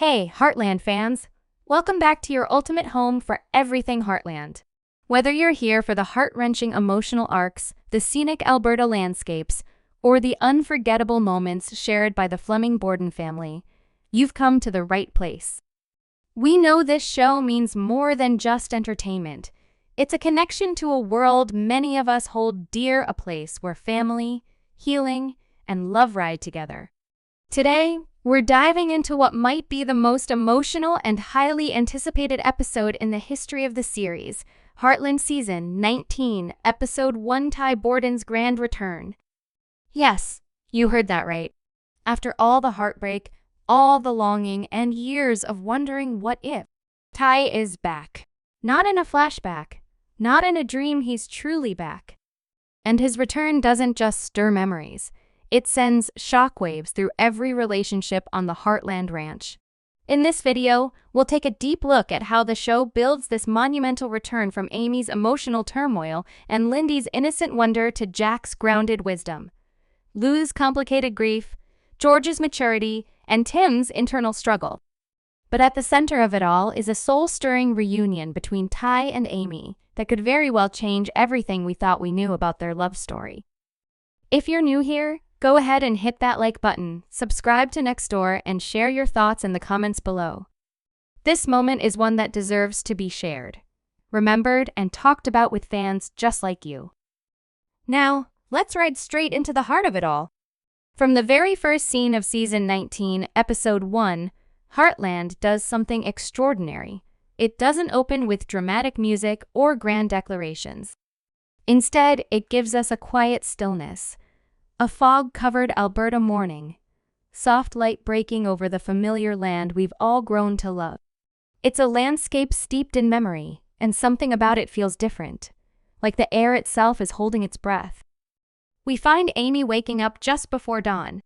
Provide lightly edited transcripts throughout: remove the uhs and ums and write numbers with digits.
Hey, Heartland fans! Welcome back to your ultimate home for everything Heartland. Whether you're here for the heart-wrenching emotional arcs, the scenic Alberta landscapes, or the unforgettable moments shared by the Fleming Borden family, you've come to the right place. We know this show means more than just entertainment. It's a connection to a world many of us hold dear, a place where family, healing, and love ride together. Today, we're diving into what might be the most emotional and highly anticipated episode in the history of the series, Heartland Season 19, Episode 1, Ty Borden's Grand Return. Yes, you heard that right. After all the heartbreak, all the longing, and years of wondering what if, Ty is back. Not in a flashback, not in a dream, he's truly back. And his return doesn't just stir memories. It sends shockwaves through every relationship on the Heartland Ranch. In this video, we'll take a deep look at how the show builds this monumental return from Amy's emotional turmoil and Lindy's innocent wonder to Jack's grounded wisdom, Lou's complicated grief, George's maturity, and Tim's internal struggle. But at the center of it all is a soul-stirring reunion between Ty and Amy that could very well change everything we thought we knew about their love story. If you're new here, go ahead and hit that like button, subscribe to Next Door, and share your thoughts in the comments below. This moment is one that deserves to be shared, remembered, and talked about with fans just like you. Now, let's ride straight into the heart of it all. From the very first scene of Season 19, Episode 1, Heartland does something extraordinary. It doesn't open with dramatic music or grand declarations. Instead, it gives us a quiet stillness. A fog-covered Alberta morning, soft light breaking over the familiar land we've all grown to love. It's a landscape steeped in memory, and something about it feels different, like the air itself is holding its breath. We find Amy waking up just before dawn.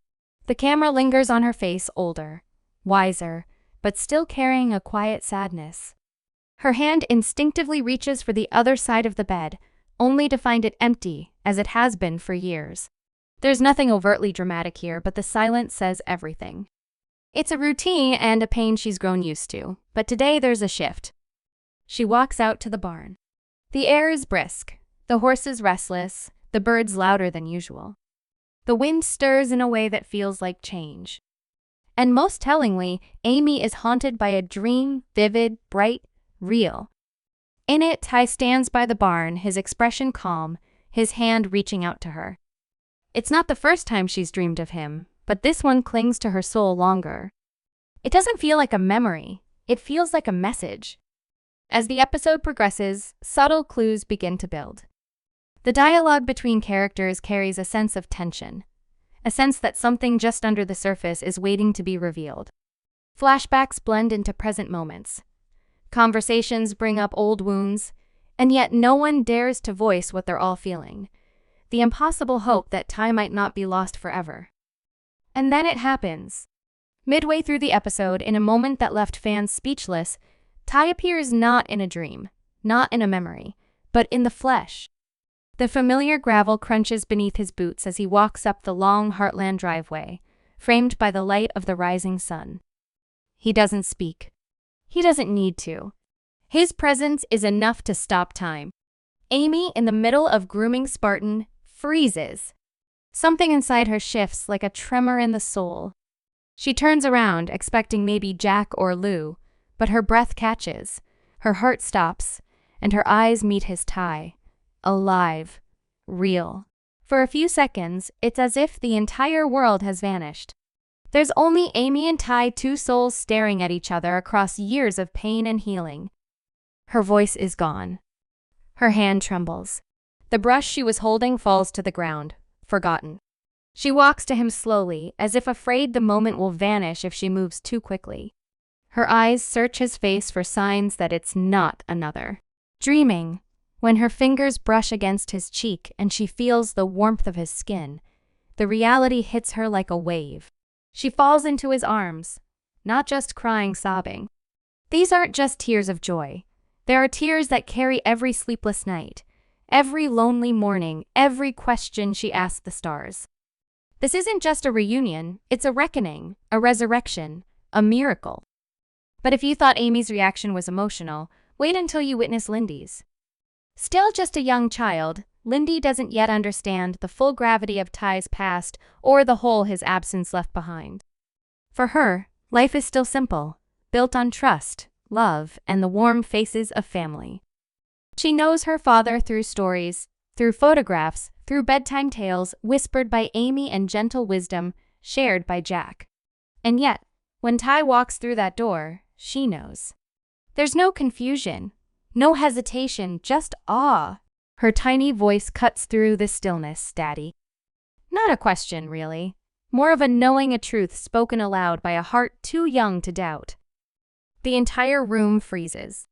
The camera lingers on her face, older, wiser, but still carrying a quiet sadness. Her hand instinctively reaches for the other side of the bed, only to find it empty, as it has been for years. There's nothing overtly dramatic here, but the silence says everything. It's a routine and a pain she's grown used to, but today there's a shift. She walks out to the barn. The air is brisk, the horses restless, the birds louder than usual. The wind stirs in a way that feels like change. And most tellingly, Amy is haunted by a dream, vivid, bright, real. In it, Ty stands by the barn, his expression calm, his hand reaching out to her. It's not the first time she's dreamed of him, but this one clings to her soul longer. It doesn't feel like a memory, it feels like a message. As the episode progresses, subtle clues begin to build. The dialogue between characters carries a sense of tension, a sense that something just under the surface is waiting to be revealed. Flashbacks blend into present moments. Conversations bring up old wounds, and yet no one dares to voice what they're all feeling. The impossible hope that Ty might not be lost forever. And then it happens. Midway through the episode, in a moment that left fans speechless, Ty appears not in a dream, not in a memory, but in the flesh. The familiar gravel crunches beneath his boots as he walks up the long Heartland driveway, framed by the light of the rising sun. He doesn't speak. He doesn't need to. His presence is enough to stop time. Amy, in the middle of grooming Spartan, freezes. Something inside her shifts like a tremor in the soul. She turns around, expecting maybe Jack or Lou, but her breath catches, her heart stops, and her eyes meet his. Ty. Alive. Real. For a few seconds, it's as if the entire world has vanished. There's only Amy and Ty, two souls staring at each other across years of pain and healing. Her voice is gone. Her hand trembles. The brush she was holding falls to the ground, forgotten. She walks to him slowly, as if afraid the moment will vanish if she moves too quickly. Her eyes search his face for signs that it's not another dreaming. When her fingers brush against his cheek and she feels the warmth of his skin, the reality hits her like a wave. She falls into his arms, not just crying, sobbing. These aren't just tears of joy. There are tears that carry every sleepless night, every lonely morning, every question she asked the stars. This isn't just a reunion, it's a reckoning, a resurrection, a miracle. But if you thought Amy's reaction was emotional, wait until you witness Lindy's. Still just a young child, Lindy doesn't yet understand the full gravity of Ty's past or the hole his absence left behind. For her, life is still simple, built on trust, love, and the warm faces of family. She knows her father through stories, through photographs, through bedtime tales whispered by Amy and gentle wisdom shared by Jack. And yet, when Ty walks through that door, she knows. There's no confusion, no hesitation, just awe. Her tiny voice cuts through the stillness, Daddy. Not a question, really. More of a knowing, a truth spoken aloud by a heart too young to doubt. The entire room freezes.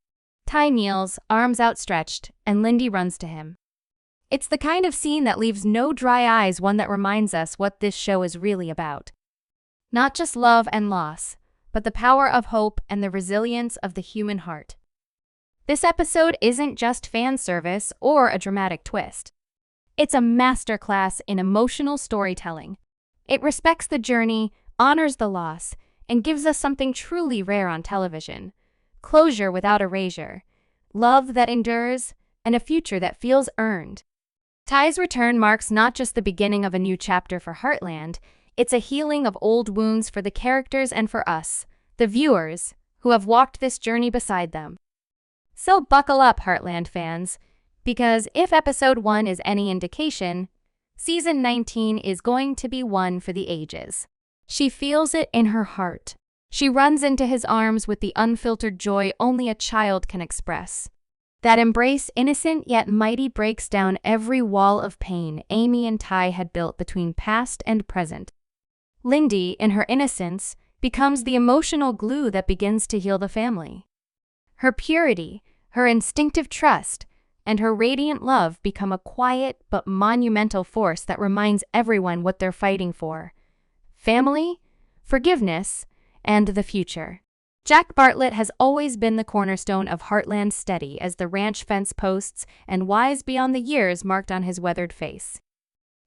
Ty kneels, arms outstretched, and Lindy runs to him. It's the kind of scene that leaves no dry eyes, one that reminds us what this show is really about. Not just love and loss, but the power of hope and the resilience of the human heart. This episode isn't just fan service or a dramatic twist. It's a masterclass in emotional storytelling. It respects the journey, honors the loss, and gives us something truly rare on television: closure without erasure, love that endures, and a future that feels earned. Ty's return marks not just the beginning of a new chapter for Heartland, it's a healing of old wounds for the characters and for us, the viewers, who have walked this journey beside them. So buckle up, Heartland fans, because if episode 1 is any indication, season 19 is going to be one for the ages. She feels it in her heart. She runs into his arms with the unfiltered joy only a child can express. That embrace, innocent yet mighty, breaks down every wall of pain Amy and Ty had built between past and present. Lindy, in her innocence, becomes the emotional glue that begins to heal the family. Her purity, her instinctive trust, and her radiant love become a quiet but monumental force that reminds everyone what they're fighting for: family, forgiveness, and the future. Jack Bartlett has always been the cornerstone of Heartland, steady as the ranch fence posts and wise beyond the years marked on his weathered face.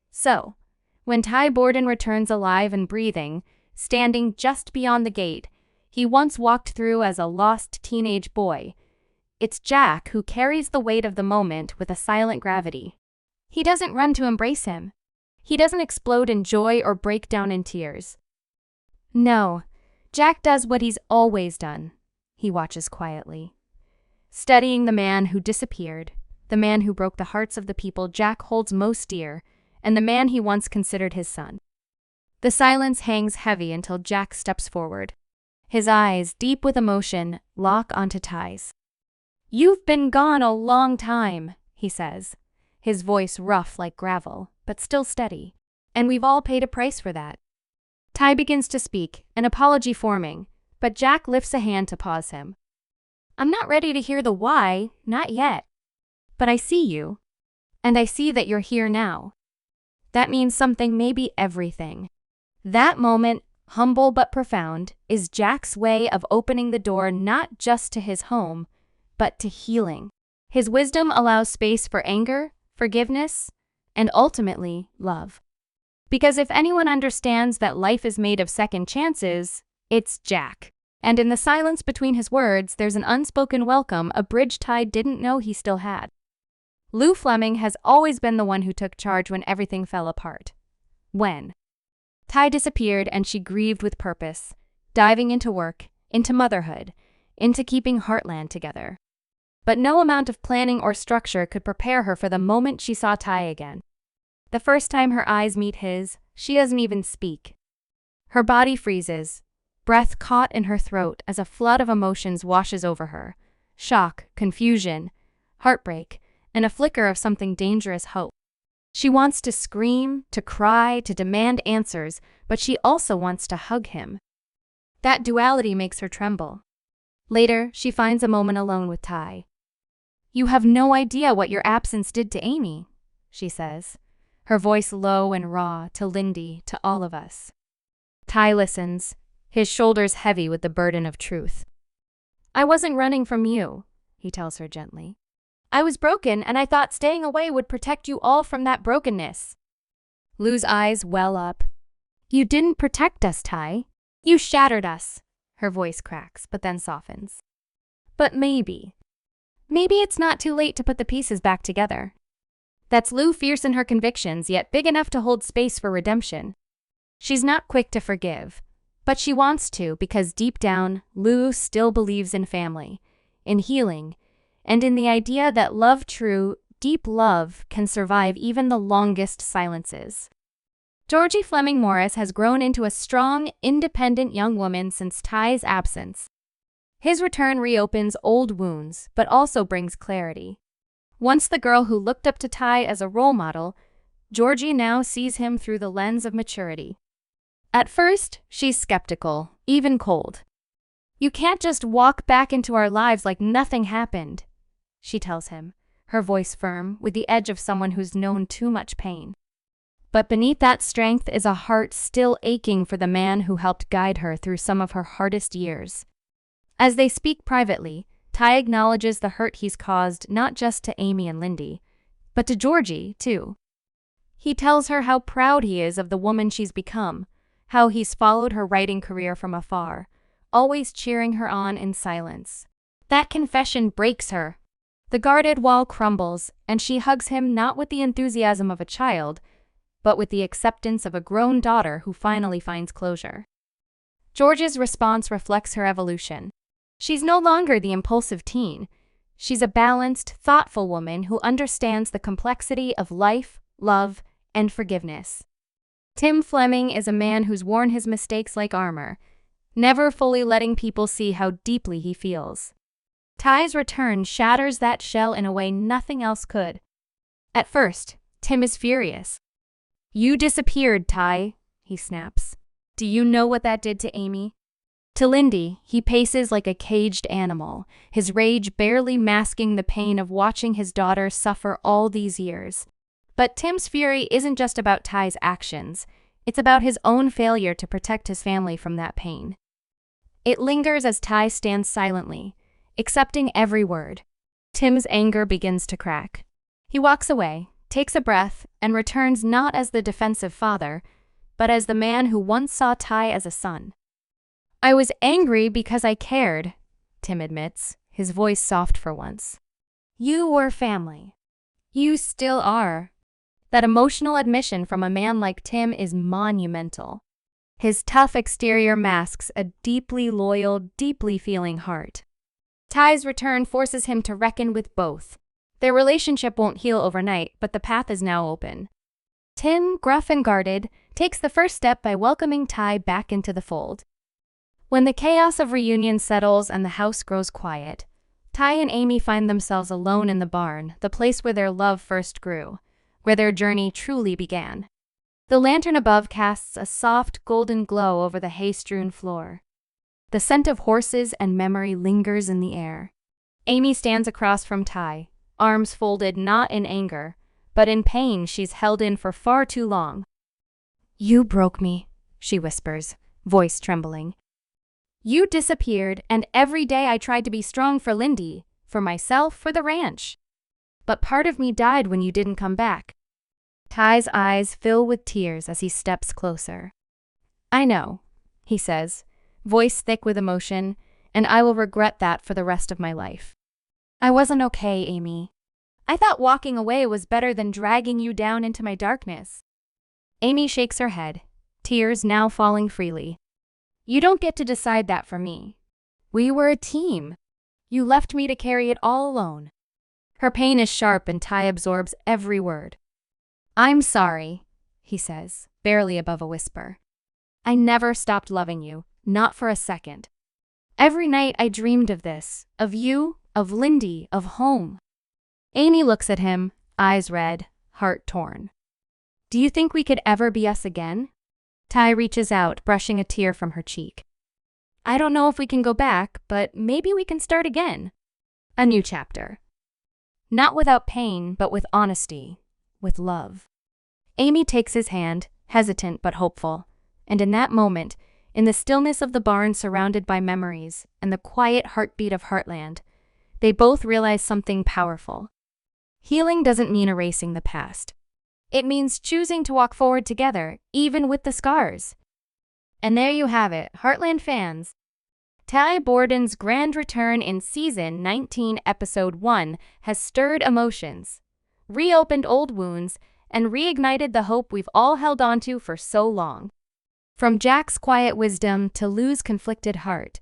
So, when Ty Borden returns alive and breathing, standing just beyond the gate he once walked through as a lost teenage boy, it's Jack who carries the weight of the moment with a silent gravity. He doesn't run to embrace him. He doesn't explode in joy or break down in tears. No, Jack does what he's always done. He watches quietly, studying the man who disappeared, the man who broke the hearts of the people Jack holds most dear, and the man he once considered his son. The silence hangs heavy until Jack steps forward. His eyes, deep with emotion, lock onto Ty's. "You've been gone a long time," he says, his voice rough like gravel, but still steady. "And we've all paid a price for that." Ty begins to speak, an apology forming, but Jack lifts a hand to pause him. "I'm not ready to hear the why, not yet. But I see you, and I see that you're here now. That means something, maybe everything." That moment, humble but profound, is Jack's way of opening the door not just to his home, but to healing. His wisdom allows space for anger, forgiveness, and ultimately, love. Because if anyone understands that life is made of second chances, it's Jack. And in the silence between his words, there's an unspoken welcome, a bridge Ty didn't know he still had. Lou Fleming has always been the one who took charge when everything fell apart. When Ty disappeared and she grieved with purpose, diving into work, into motherhood, into keeping Heartland together. But no amount of planning or structure could prepare her for the moment she saw Ty again. The first time her eyes meet his, she doesn't even speak. Her body freezes, breath caught in her throat as a flood of emotions washes over her: shock, confusion, heartbreak, and a flicker of something dangerous: hope. She wants to scream, to cry, to demand answers, but she also wants to hug him. That duality makes her tremble. Later, she finds a moment alone with Ty. "You have no idea what your absence did to Amy," she says, her voice low and raw, to Lindy, to all of us. Ty listens, his shoulders heavy with the burden of truth. "I wasn't running from you," he tells her gently. "I was broken, and I thought staying away would protect you all from that brokenness." Lou's eyes well up. "You didn't protect us, Ty. You shattered us." Her voice cracks, but then softens. But maybe it's not too late to put the pieces back together. That's Lou, fierce in her convictions, yet big enough to hold space for redemption. She's not quick to forgive, but she wants to because deep down, Lou still believes in family, in healing, and in the idea that love, true, deep love, can survive even the longest silences. Georgie Fleming Morris has grown into a strong, independent young woman since Ty's absence. His return reopens old wounds, but also brings clarity. Once the girl who looked up to Ty as a role model, Georgie now sees him through the lens of maturity. At first, she's skeptical, even cold. "You can't just walk back into our lives like nothing happened," she tells him, her voice firm, with the edge of someone who's known too much pain. But beneath that strength is a heart still aching for the man who helped guide her through some of her hardest years. As they speak privately, Ty acknowledges the hurt he's caused not just to Amy and Lindy, but to Georgie, too. He tells her how proud he is of the woman she's become, how he's followed her writing career from afar, always cheering her on in silence. That confession breaks her. The guarded wall crumbles, and she hugs him not with the enthusiasm of a child, but with the acceptance of a grown daughter who finally finds closure. George's response reflects her evolution. She's no longer the impulsive teen. She's a balanced, thoughtful woman who understands the complexity of life, love, and forgiveness. Tim Fleming is a man who's worn his mistakes like armor, never fully letting people see how deeply he feels. Ty's return shatters that shell in a way nothing else could. At first, Tim is furious. "You disappeared, Ty," he snaps. "Do you know what that did to Amy?" To Lindy, he paces like a caged animal, his rage barely masking the pain of watching his daughter suffer all these years. But Tim's fury isn't just about Ty's actions, it's about his own failure to protect his family from that pain. It lingers as Ty stands silently, accepting every word. Tim's anger begins to crack. He walks away, takes a breath, and returns not as the defensive father, but as the man who once saw Ty as a son. "I was angry because I cared," Tim admits, his voice soft for once. "You were family. You still are." That emotional admission from a man like Tim is monumental. His tough exterior masks a deeply loyal, deeply feeling heart. Ty's return forces him to reckon with both. Their relationship won't heal overnight, but the path is now open. Tim, gruff and guarded, takes the first step by welcoming Ty back into the fold. When the chaos of reunion settles and the house grows quiet, Ty and Amy find themselves alone in the barn, the place where their love first grew, where their journey truly began. The lantern above casts a soft, golden glow over the hay-strewn floor. The scent of horses and memory lingers in the air. Amy stands across from Ty, arms folded not in anger, but in pain she's held in for far too long. "You broke me," she whispers, voice trembling. "You disappeared, and every day I tried to be strong for Lindy, for myself, for the ranch. But part of me died when you didn't come back." Ty's eyes fill with tears as he steps closer. "I know," he says, voice thick with emotion, "and I will regret that for the rest of my life. I wasn't okay, Amy. I thought walking away was better than dragging you down into my darkness." Amy shakes her head, tears now falling freely. "You don't get to decide that for me. We were a team. You left me to carry it all alone." Her pain is sharp and Ty absorbs every word. "I'm sorry," he says, barely above a whisper. "I never stopped loving you, not for a second. Every night I dreamed of this, of you, of Lindy, of home." Amy looks at him, eyes red, heart torn. "Do you think we could ever be us again?" Ty reaches out, brushing a tear from her cheek. "I don't know if we can go back, but maybe we can start again. A new chapter. Not without pain, but with honesty, with love." Amy takes his hand, hesitant but hopeful, and in that moment, in the stillness of the barn surrounded by memories and the quiet heartbeat of Heartland, they both realize something powerful. Healing doesn't mean erasing the past. It means choosing to walk forward together, even with the scars. And there you have it, Heartland fans. Ty Borden's grand return in Season 19, Episode 1 has stirred emotions, reopened old wounds, and reignited the hope we've all held onto for so long. From Jack's quiet wisdom to Lou's conflicted heart,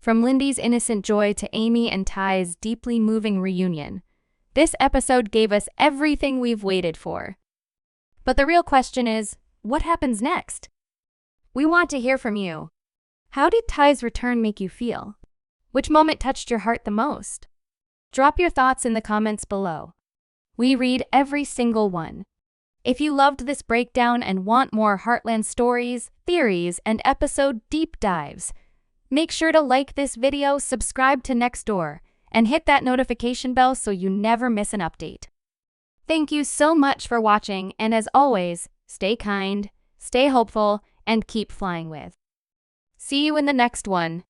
from Lindy's innocent joy to Amy and Ty's deeply moving reunion, this episode gave us everything we've waited for. But the real question is, what happens next? We want to hear from you. How did Ty's return make you feel? Which moment touched your heart the most? Drop your thoughts in the comments below. We read every single one. If you loved this breakdown and want more Heartland stories, theories, and episode deep dives, make sure to like this video, subscribe to Next Door, and hit that notification bell so you never miss an update. Thank you so much for watching, and as always, stay kind, stay hopeful, and keep flying with. See you in the next one.